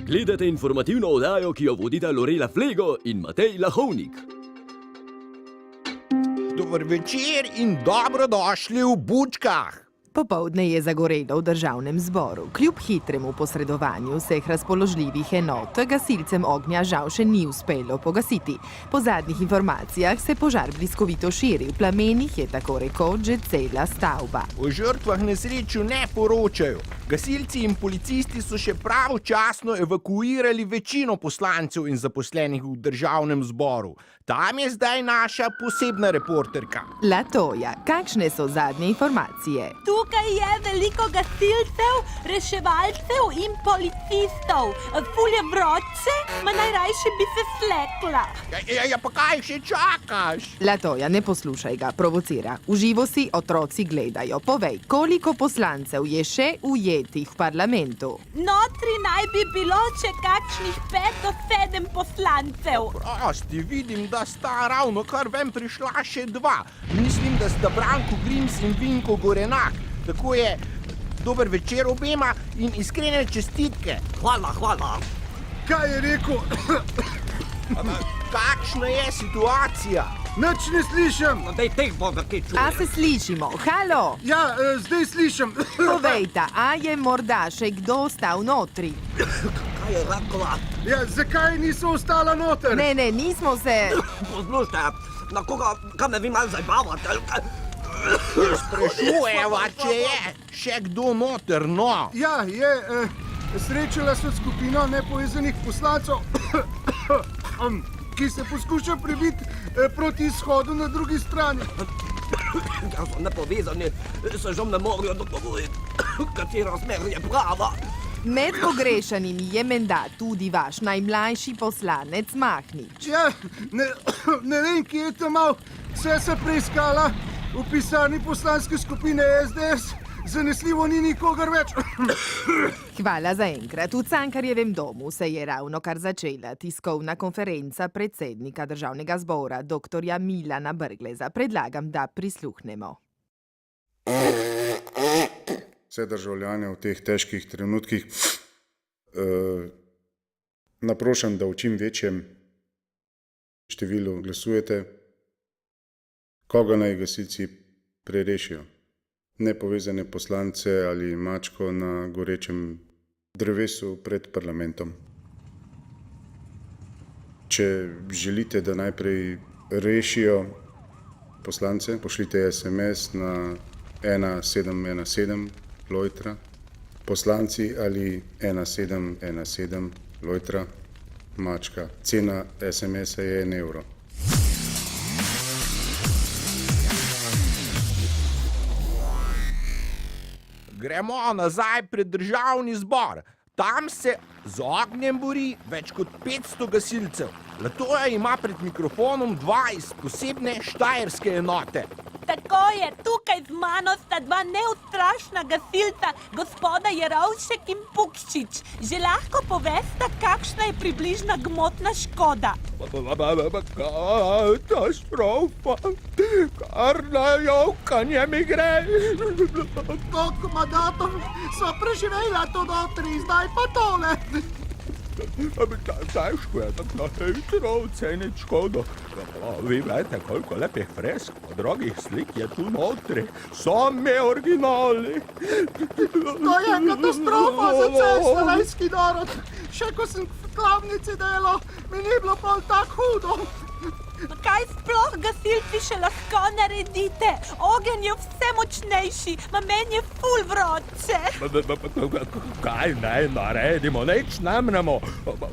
Gledate informativno oddajo, ki jo vodita Lorela Flego in Matej Lahovnik. Dober večer in dobrodošli v Bučkah. Popoldne je zagorelo v državnem zboru. Kljub hitremu posredovanju vseh razpoložljivih enot gasilcem ognja žal še ni uspelo pogasiti. Po zadnjih informacijah se požar bliskovito širi. V plamenih je tako rekoč že cela stavba. O žrtvah nesreču ne poročajo. Gasilci in policisti so še pravočasno evakuirali večino poslancev in zaposlenih v državnem zboru. Tam je zdaj naša posebna reporterka. Latoja, kakšne so zadnje informacije? Tukaj je veliko gasilcev, reševalcev in policistov. Ful je vroče, ma najrajše bi se slekla. Ja, pa kaj še čakaš? Latoja, ne poslušaj ga, provocira. V živo si otroci gledajo. Povej, koliko poslancev je še ujetih v parlamentu? Notri naj bi bilo še kakšnih 5 do 7 poslancev. Prosti, vidim, da sta ravno kar ven prišla še 2. Mislim, da sta Branko Grims in Vinko Gorenak. Tako je, dober večer obema in iskrene čestitke. Hvala. Kaj je rekel? Kakšna je situacija? Nič ne slišim. Daj teh boga, ki čuje. A se slišimo? Halo? Ja, zdaj slišim. Povejta, a je morda še kdo ostal notri? Kaj je rekla? Ja, zakaj niso ostala noter? Ne, nismo se... Poslušajte, na koga, kam me vi malo zabavate? Sprašujeva, če je še kdo noter, no. Ja, je. Srečala so skupino nepovezanih poslancev, ki se poskuša prebiti proti izhodu na drugi strani. Ja so nepovezani, se že ne morajo dogovoriti, katera smer je prava. Med pogrešanimi je menda tudi vaš najmlajši poslanec Mahnič. Ja, ne vem, kje je tam mal. Vse se preiskala v pisarni poslanske skupine SDS. Zanesljivo ni nikogar več. Hvala za enkrat. V Cankarjevem domu se je ravno kar začela tiskovna konferenca predsednika državnega zbora, doktorja Milana Brgleza. Predlagam, da prisluhnemo. Vse državljane v teh težkih trenutkih naprošam, da v čim večjem številu glasujete, koga naj gasilci prerešijo. Nepovezane poslance ali mačko na gorečem drevesu pred parlamentom. Če želite, da najprej rešijo poslance, pošljite SMS na 1717 Lojtra, poslanci ali 1717 Lojtra, mačka. Cena SMS-a je 1 evro. Gremo nazaj pred državni zbor. Tam se z ognjem bori več kot 500 gasilcev. Latoja ima pred mikrofonom 2 iz posebne štajerske enote. Tako je, tukaj z mano sta 2 neustrašna gasilca, gospoda Jerovšek in Pukšič. Že lahko povesta, kakšna je približna gmotna škoda? Katastrofa, kar na jokanje mi gre. Koliko mandatov so preživela to notri, zdaj pa tole. Težko je tako na hitro oceniti škodo. Vi veste, koliko lepih fresk, dragih slik je tu notri. Sami originali. To je katastrofa za cel slovenski narod. Še ko sem v klavnici delal, mi ni bilo pol tako hudo. Kaj sploh gasilci še lahko naredite? Ogenj je vse močnejši, ma meni je ful vroče. Kaj naj naredimo? Nič nemremo.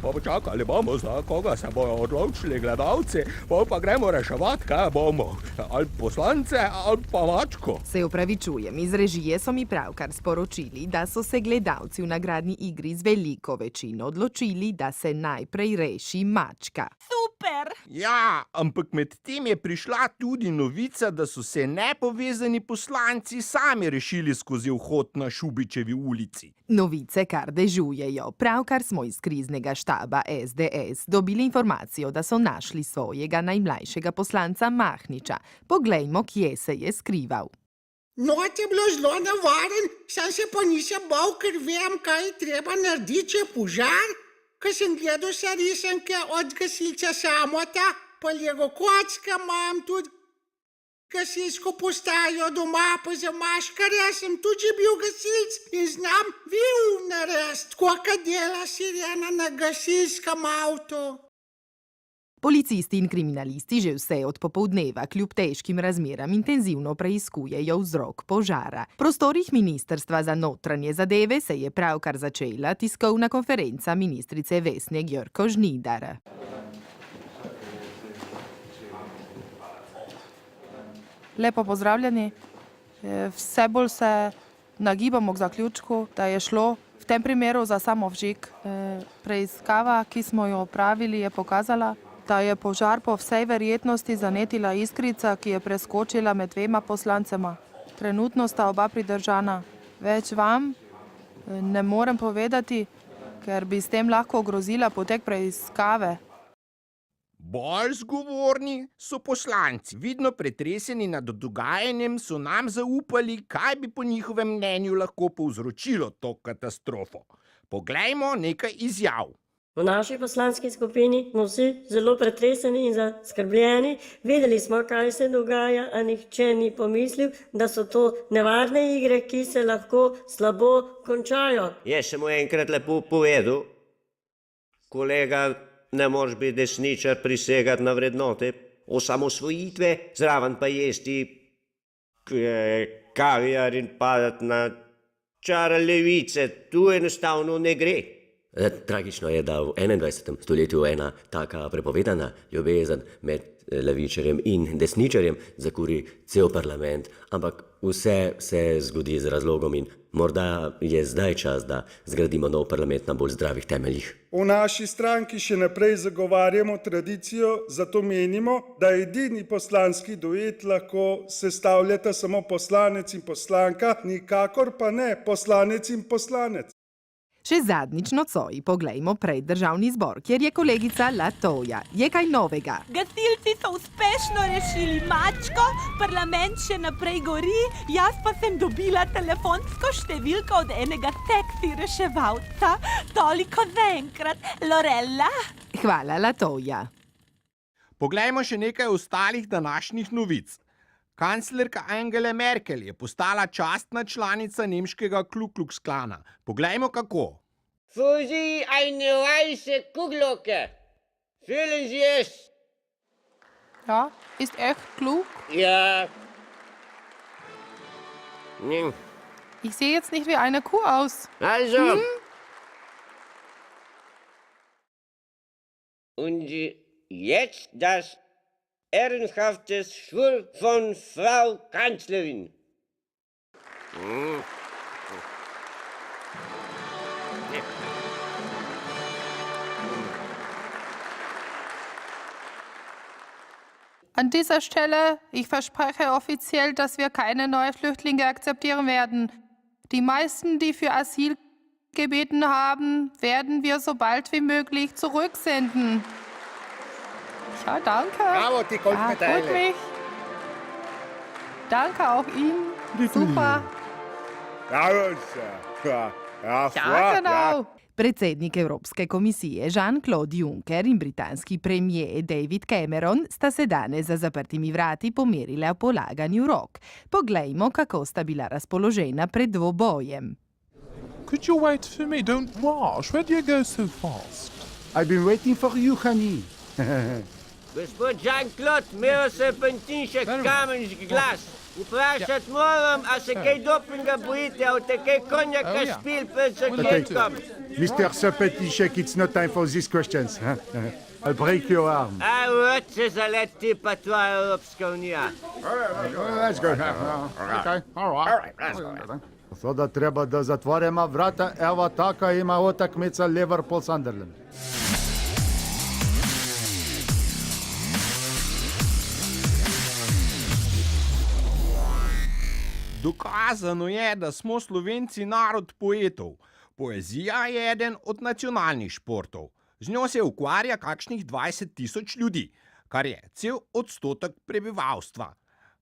Počakali bomo, za koga se bojo odločili gledalci, pa gremo reševati, kaj bomo. Ali poslance, ali pa mačko. Se opravičujem, iz režije so mi pravkar sporočili, da so se gledalci v nagradni igri z veliko večino odločili, da se najprej reši mačka. Super! Ja, ampak med tem je prišla tudi novica, da so se nepovezani poslanci sami rešili skozi vhod na Šubičevi ulici. Novice kar dežujejo. Pravkar smo iz kriznega štaba SDS dobili informacijo, da so našli svojega najmlajšega poslanca Mahniča. Poglejmo, kje se je skrival. Not je bilo zelo nevaren, sam se pa nisem bal, ker vem, kaj je treba narediti, če je požar. ko sem gledal vse risanke od gasilca Samota, pa Lego kocka imam tudi gasilsko postajo doma, pa za maškarja sem tudi bil gasilc in znam vil narediti, koliko dela sirena na gasilskem avtu. Policisti in kriminalisti že vse od popoldneva kljub težkim razmeram intenzivno preiskujejo vzrok požara. V prostorih Ministrstva za notranje zadeve se je pravkar začela tiskovna konferenca ministrice Vesne Gjörko Žnidar. Lepo pozdravljeni. Vse bolj se nagibamo k zaključku, da je šlo v tem primeru za samovžig. Preiskava, ki smo jo opravili, je pokazala, da je požar po vsej verjetnosti zanetila iskrica, ki je preskočila med dvema poslancema. Trenutno sta oba pridržana. Več vam ne morem povedati, ker bi s tem lahko ogrozila potek preiskave. Bolj zgovorni so poslanci. Vidno pretreseni nad dogajanjem so nam zaupali, kaj bi po njihovem mnenju lahko povzročilo to katastrofo. Poglejmo nekaj izjav. V naši poslanski skupini smo vsi zelo pretreseni in zaskrbljeni. Videli smo, kaj se dogaja, a nihče ni pomislil, da so to nevarne igre, ki se lahko slabo končajo. Jaz sem mu enkrat lepo povedal, kolega, ne moreš biti desničar, prisegati na vrednote osamosvojitve, zraven pa jesti kaviar in padati na čar levice. Tu enostavno ne gre. Tragično je, da v 21. stoletju ena taka prepovedana ljubezen med levičarjem in desničarjem zakuri cel parlament, ampak vse se zgodi z razlogom in morda je zdaj čas, da zgradimo nov parlament na bolj zdravih temeljih. V naši stranki še naprej zagovarjamo tradicijo, zato menimo, da edini poslanski duet lahko sestavljata samo poslanec in poslanka, nikakor pa ne poslanec in poslanec. Še zadnjič nocoj poglejmo pred državni zbor, kjer je kolegica Latoja. Je kaj novega? Gasilci so uspešno rešili mačko, parlament še naprej gori, jaz pa sem dobila telefonsko številko od enega seksi reševalca. Toliko zaenkrat, Lorella. Hvala, Latoja. Poglejmo še nekaj ostalih današnjih novic. Kanclerka Angela Merkel je postala častna članica nemškega Ku Klux Klana. Poglejmo kako. Für Sie eine weiße Kuhglocke. Fühlen Sie es? Ja, ist echt klug. Ja. Ich sehe jetzt nicht wie eine Kuh aus. Also. Und jetzt das ehrenhaftes Schwur von Frau Kanzlerin. An dieser Stelle, ich verspreche offiziell, dass wir keine neuen Flüchtlinge akzeptieren werden. Die meisten, die für Asyl gebeten haben, werden wir so bald wie möglich zurücksenden. Ja, danke. Bravo, die Goldmedaille. Freut mich. Danke auch Ihnen. Super. Ja, genau. Predsednik Evropske komisije Jean-Claude Juncker in britanski premier David Cameron sta se danes za zaprtimi vrati pomerili o polaganju rok. Poglejmo, kako sta bila razpoložena pred dvobojem. Could you wait for me? Don't rush. Where do you go so fast? I've been waiting for you, honey. Gospod Jean-Claude, imel sem pentinšek kamenjski glas. Vprašati moram, a se kaj dopinga bojite, a te kaj konjaka špil pred začetkom? Mr. Serpentišek, it's not time for these questions. I'll break your arm. A vod se zaleti pa tvoja Evropska unija. That's good. Okay, all right. Sada treba da zatvorimo vrata, evo taka ima utakmica Liverpool-Sunderland. Dokazano je, da smo Slovenci narod poetov. Poezija je eden od nacionalnih športov. Z njo se ukvarja kakšnih 20 tisoč ljudi, kar je cel odstotek prebivalstva.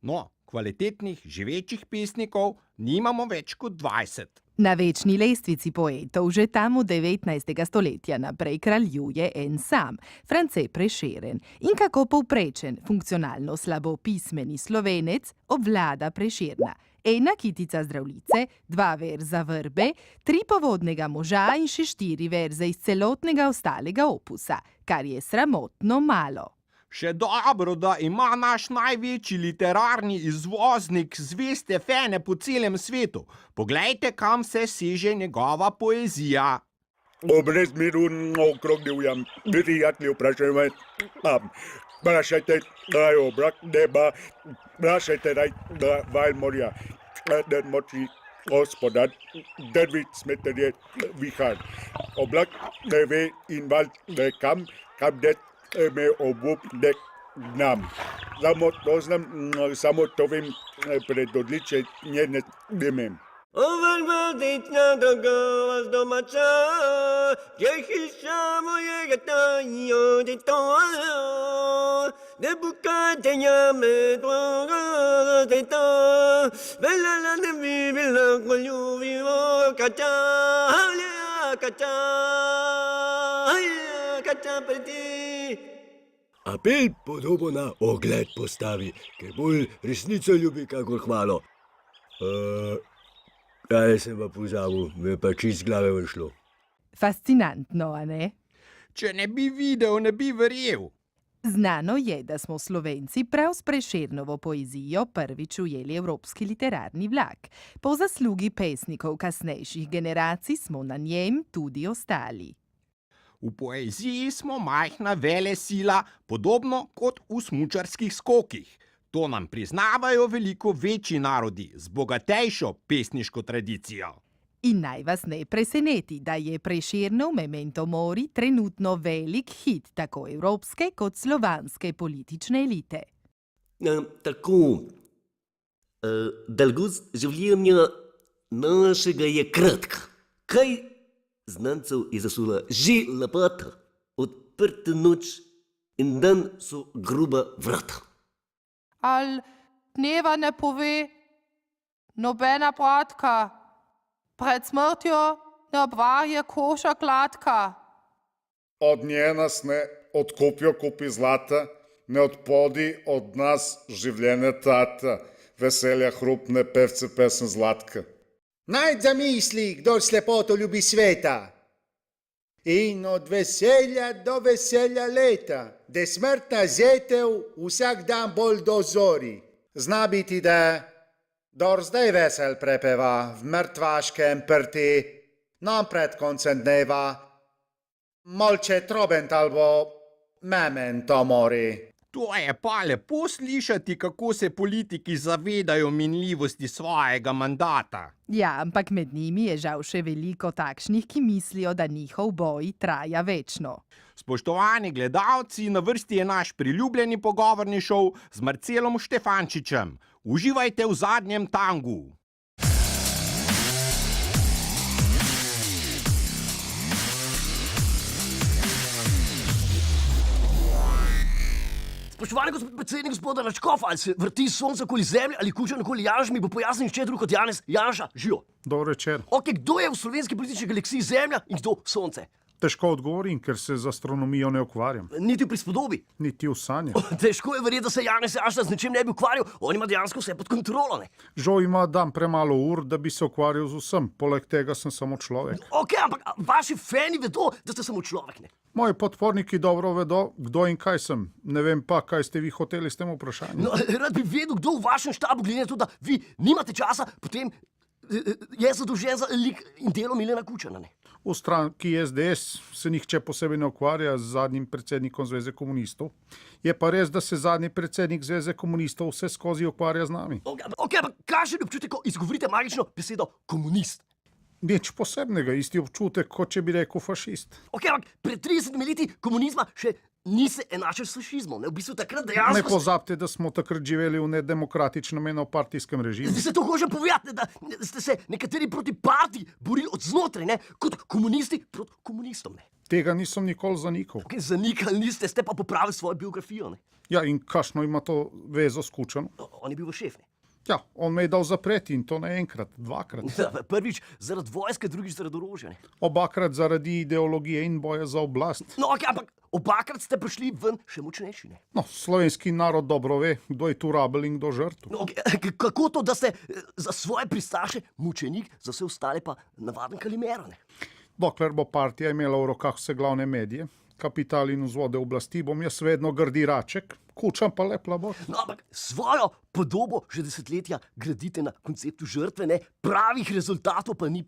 No, kvalitetnih, živečih pesnikov nimamo več kot 20. Na večni lestvici poetov že tam od 19. stoletja naprej kraljuje en sam, France Prešeren. In kako povprečen, funkcionalno slabopismeni Slovenec obvlada Prešerna. Ena kitica zdravljice, 2 verza vrbe, 3 povodnega moža in še 4 verze iz celotnega ostalega opusa, kar je sramotno malo. Še dobro, da ima naš največji literarni izvoznik zveste fene po celem svetu. Poglejte, kam se seže njegova poezija. Brez miru okrog divjam, prijatelji vprašajme. Vprašajte, da je obrak neba, vprašajte, da je val morja, da moči gospodar, drvic smeter je vihar. Oblak ne ve in val ne kam det me obup ne gnam. Samo to vem pred odličenje ne demem. Overvaditna drugova z domača, gdje hiša mojega tajo detoja, ne bukate njame dvoga deta, velala ne bi bila koljubivo kača, kača preti. Apel podobo na ogled postavi, ker bolj resnico ljubi, kakor hvalo. Kaj sem pa pozabil, me pa čist glave vršlo. Fascinantno, a ne? Če ne bi videl, ne bi verjel. Znano je, da smo Slovenci prav s Prešernovo poezijo prvič ujeli evropski literarni vlak. Po zaslugi pesnikov kasnejših generacij smo na njem tudi ostali. V poeziji smo majhna velesila, podobno kot v smučarskih skokih. To nam priznavajo veliko večji narodi z bogatejšo pesniško tradicijo. In naj vas ne preseneti, da je Prešernov Memento Mori trenutno velik hit tako evropske kot slovanske politične elite. Tako, dolgost življenja našega je kratka. Kaj znancev je zasula že lepota, odprta noč in dan so gruba vrata. Ali dneva ne pove nobena pratka, pred smrtjo ne obvarje koša gladka. Od nje nas ne odkupijo kupi zlata, ne odpodi od nas življenje tata, veselja hrupne pevce pesem Zlatka. Naj zamisli, kdor slepoto ljubi sveta. In od veselja do veselja leta, da smrtna zetev vsak dan bolj dozori. Zna biti, da dor zdaj vesel prepeva v mrtvaškem prti, nam pred koncem dneva, molče trobent albo memento mori. To je pa lepo slišati, kako se politiki zavedajo minljivosti svojega mandata. Ja, ampak med njimi je žal še veliko takšnih, ki mislijo, da njihov boj traja večno. Spoštovani gledalci, na vrsti je naš priljubljeni pogovorni šov z Marcelom Štefančičem. Uživajte v zadnjem tangu. Spoštovani gospod predsednik, gospoda Račkov, ali se vrti sonce okoli zemlje ali kuča okoli Janša, mi bo pojasnil nihče drug kot Janez Janša. Živo. Dobro večer. Ok, kdo je v slovenski politični galaksiji Zemlja in kdo sonce? Težko odgovorim, ker se z astronomijo ne ukvarjam. Niti v prispodobi. Niti v sanju. Težko je verjeti, da se Janez Janša z ničem ne bi ukvarjal, on ima dejansko vse pod kontrolo, ne? Žal ima dan premalo ur, da bi se ukvarjal z vsem, poleg tega sem samo človek. Ok, ampak vaši fani vedo, da ste samo človek, ne? Moji podporniki dobro vedo, kdo in kaj sem. Ne vem pa, kaj ste vi hoteli s tem vprašanjem. No, rad bi vedel, kdo v vašem štabu, glede na to, da vi nimate časa, potem je zadolžen za lik in delo Milana Kučana, ne? V stranki SDS se nihče posebej ne ukvarja z zadnjim predsednikom Zveze komunistov. Je pa res, da se zadnji predsednik Zveze komunistov vse skozi ukvarja z nami. Ok, ampak kakšen je občutek, ko izgovorite magično besedo komunist? Nič posebnega, isti občutek, kot če bi rekel fašist. Ok, ampak pred 30 leti komunizma še ni se enačil s fašizmom, ne? V bistvu takrat dejansko... Ne pozabite, da smo takrat živeli v nedemokratičnem enopartijskem režimu. Zdaj se to hočem povedati, da ste se nekateri proti partiji borili od znotraj, ne? Kot komunisti proti komunistom, ne? Tega nisem nikoli zanikal. Ok, zanikali niste, ste pa popravili svojo biografijo, ne? Ja, in kakšno ima to vezo s Kučanom? On je bil šef, ne? Ja, on me je dal zapreti in to ne enkrat, dvakrat. Prvič zaradi vojske, drugič zaradi orožja. Ne? Obakrat zaradi ideologije in boja za oblast. No, okay, ampak obakrat ste prišli ven še močnejši. Ne? No, slovenski narod dobro ve, kdo je tu rabel in kdo žrtev. No, okay, kako to, da ste za svoje pristaše mučenik, za vse ostale pa navaden kalimero? Ne? Dokler bo partija imela v rokah vse glavne medije, kapital in vzvode oblasti, bom jaz vedno grdi raček, kučam pa lep labor. No, ampak svojo podobo že desetletja gradite na konceptu žrtve, ne? Pravih rezultatov pa ni.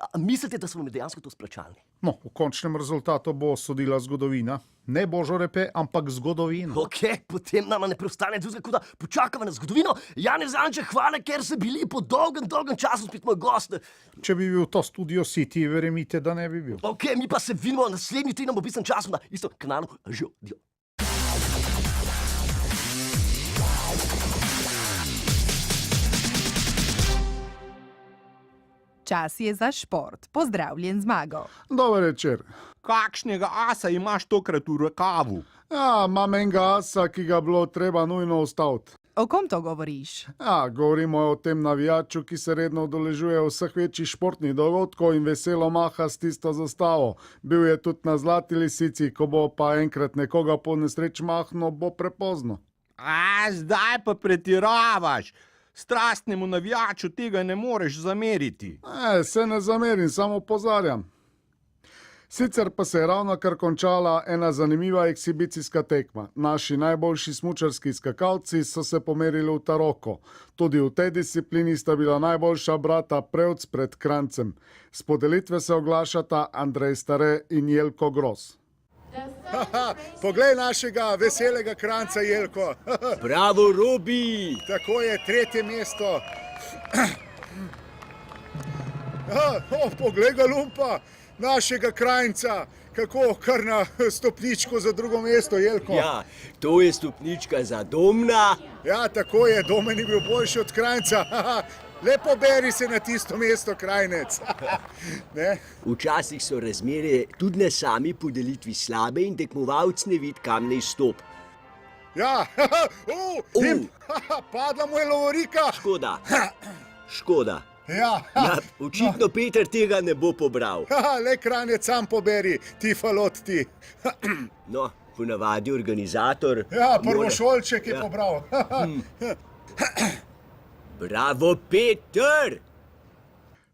A mislite, da so vam dejansko to splačali? No, v končnem rezultatu bo sodila zgodovina. Ne Božo repe, ampak zgodovina. Ok, potem nama ne preostane drugega, kot da počakamo na zgodovino. Janez Janša, hvala, ker ste bili po dolgem času spet moj gost. Če bi bil to Studio City, verjemite, da ne bi bil. Ok, mi pa se vidimo naslednji teden ob istem času na istem kanalu. Živijo. Čas je za šport. Pozdravljen, Zmago. Dober večer. Kakšnega asa imaš tokrat v rokavu? Ja, imam enega asa, ki ga bilo treba nujno ustaviti. O kom to govoriš? Ja, govorimo o tem navijaču, ki se redno udeležuje vseh večjih športnih dogodkov in veselo maha s tisto zastavo. Bil je tudi na Zlati lisici, ko bo pa enkrat nekoga po nesreč mahno, bo prepozno. Zdaj pa pretiravaš. Strastnemu navijaču tega ne moreš zameriti. Se ne zamerim, samo opozarjam. Sicer pa se je ravnokar končala ena zanimiva ekshibicijska tekma. Naši najboljši smučarski skakalci so se pomerili v taroko. Tudi v tej disciplini sta bila najboljša brata Prevc pred Krancem. S podelitve se oglašata Andrej Stare in Jelko Gros. Poglej našega veselega Kranca, Jelko. Bravo, Robi! Tako je, 3. mesto. Poglej ga lumpa, našega Kranjca. Kako kar na stopničko za 2. mesto, Jelko. Ja, to je stopnička za Domna. Ja, tako je, Domen je bil boljši od Kranjca. Lepo beri se na tisto mesto, Krajnec. Včasih so razmere tudi na sami podelitvi slabe in tekmovalc ne vidi, kam ne izstop. Ja, padla mu je lovorika. Škoda. Ja, očitno Peter tega ne bo pobral. Le Kranjec sam poberi, ti falot ti. No, ponavadi organizator... Ja, prvošolček je pobral. Bravo, Peter!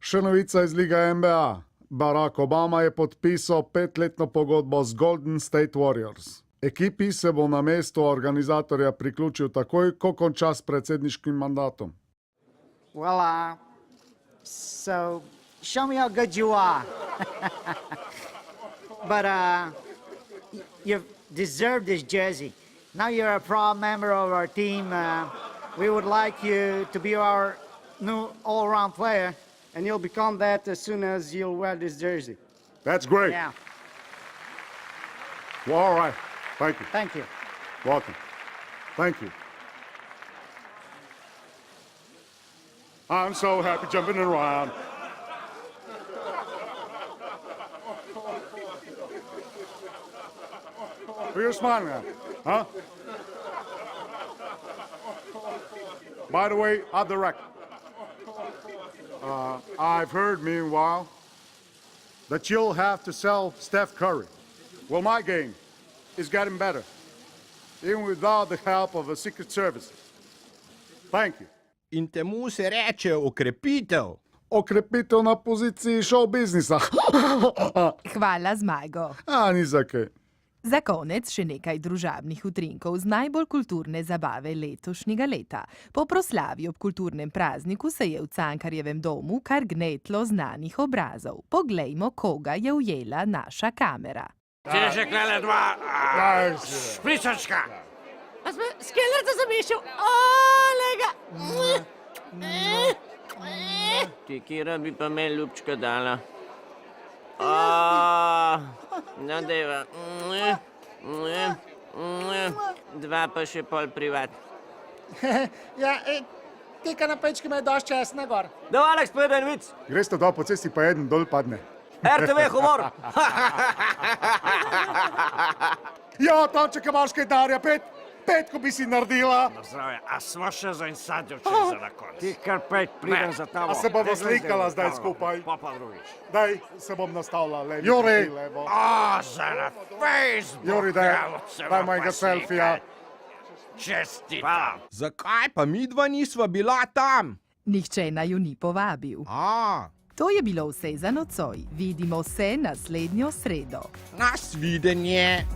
Še novica iz Liga NBA. Barack Obama je podpisal 5-letno pogodbo z Golden State Warriors. Ekipi se bo na mesto organizatorja priključil takoj, ko konča s predsedniškim mandatom. Well, so show me how good you are. But you've deserved this jersey. Now you're a proud member of our team. We would like you to be our new all-around player, and you'll become that as soon as you'll wear this jersey. That's great. Yeah. Well, all right. Thank you. Thank you. Welcome. Thank you. I'm so happy jumping around. What are you smiling at? Huh? By the way, off the record. I've heard, meanwhile, that you'll have to sell Steph Curry. Well, my game is getting better, even without the help of a Secret Service. Thank you. In temu se reče okrepitev. Okrepitev na poziciji show biznisa. Hvala, Zmago. Ni za kaj. Za konec še nekaj družabnih utrinkov z najbolj kulturne zabave letošnjega leta. Po proslavi ob kulturnem prazniku se je v Cankarjevem domu kar gnetlo znanih obrazov. Poglejmo, koga je ujela naša kamera. Ti že klele dva špričačka. A sme skelerca zamišljal? Olega! Ti, kira bi pa me ljubčka dala? Nadeva. Dva pa še pol privat. Ja, ti kanapečki imajo dosti česna gor. Da, Aleks, povej en vic. Greste dol po cesti, pa eden dol padne. RTV humor. Ja, Tomček, imaš kaj darja, 5 petko bi si naredila? Zdravje, a smo še za en sadjevček za na konc? Ti kar pet pridem za tamo. A se bomo slikala zdaj skupaj? Pa drugič. Daj, se bom nastavila levo. Juri! O, za na Facebook. Juri, daj mojega selfija. Čestitam. Zakaj pa midva nisva bila tam? Nihče naju ni povabil. To je bilo vse za nocoj. Vidimo se naslednjo sredo. Nasvidenje.